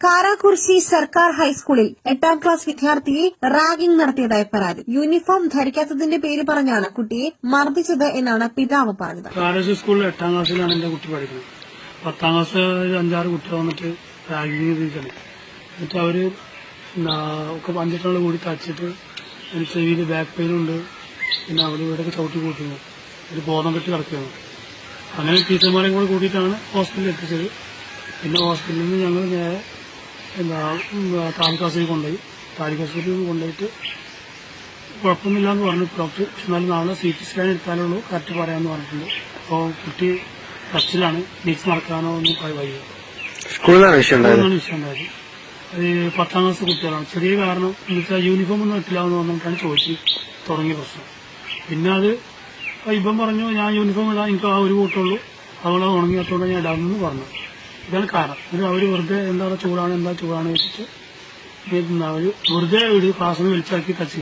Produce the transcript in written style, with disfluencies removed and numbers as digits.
കാരാകുർശി സർക്കാർ ഹൈസ്കൂളിൽ 8ാം ക്ലാസ് വിദ്യാർത്ഥിയെ റാഗിംഗ് നടത്തിയതായി പരാതി. യൂണിഫോം ധരിക്കാത്തതിന്റെ പേര് പറഞ്ഞാണ് കുട്ടിയെ മർദ്ദിച്ചത് എന്നാണ് പിതാവ് പറഞ്ഞത്. കാരാകുർശി സ്കൂളിൽ 8ാം ക്ലാസ്സിലാണ് എന്റെ കുട്ടി പഠിക്കുന്നത്. 10ാം ക്ലാസ് 5-6 കുട്ടികൾ വന്നിട്ട് റാഗിംഗ് ചെയ്തിരിക്കണം. എന്നിട്ട് അവര് ഒക്കെ 5 എണ്ണം കൂടി തച്ചിട്ട് എനിക്ക് ചെവിയിൽ ബാക്ക് പെയിനുണ്ട്, പിന്നെ അവിടെ ഇവിടെയൊക്കെ ചവിട്ടി കൂട്ടുന്നു, ഒരു ബോധം കെട്ടി കിടക്കുകയാണ്. അങ്ങനെ ടീച്ചർമാരെയും കൂടെ കൂട്ടിയിട്ടാണ് ഹോസ്പിറ്റലിൽ എത്തിച്ചത്. പിന്നെ ഹോസ്പിറ്റലിൽ നിന്ന് ഞങ്ങൾ നേരെ താലൂക്ക് ആശുപത്രിയിൽ കൊണ്ടുപോയി. താലൂക്ക് ആശുപത്രിയിൽ കൊണ്ടുപോയിട്ട് കുഴപ്പമൊന്നുമില്ലാന്ന് പറഞ്ഞു ഡോക്ടർ. എന്നാലും നാളെ CT സ്കാൻ എടുത്താലുള്ളൂ കറക്റ്റ് പറയാമെന്ന് പറഞ്ഞിട്ടുണ്ട്. അപ്പോൾ കുട്ടി ടെസ്റ്റിലാണ്, നീച്ച് നടക്കാനോ ഒന്നും വയ്യ. സ്കൂളിലാണ് വിഷയം ഉണ്ടായത്. അത് 10ാം ക്ലാസ് കുട്ടികളാണ്. ചെറിയ കാരണം എന്ന് വെച്ചാൽ യൂണിഫോം ഒന്നും ഇട്ടില്ലാന്ന് പറഞ്ഞിട്ടാണ് ചോദിച്ച് തുടങ്ങിയ പ്രശ്നം. പിന്നെ അത് ഇപ്പം പറഞ്ഞു ഞാൻ യൂണിഫോം ഇടാൻ എനിക്ക് ആ ഒരു കൂട്ടുള്ളൂ, അതുകൊണ്ട് ഉണങ്ങിയത്തോടെ ഞാൻ ഇടാമെന്ന് പറഞ്ഞു. ഇതാണ് കാരണം. ഇത് അവർ വെറുതെ എന്താ ചൂടാണ് വെച്ചിട്ട് അവർ വെറുതെ ഒരു ക്ലാസ്സിന് വിളിച്ചാക്കി തച്ച്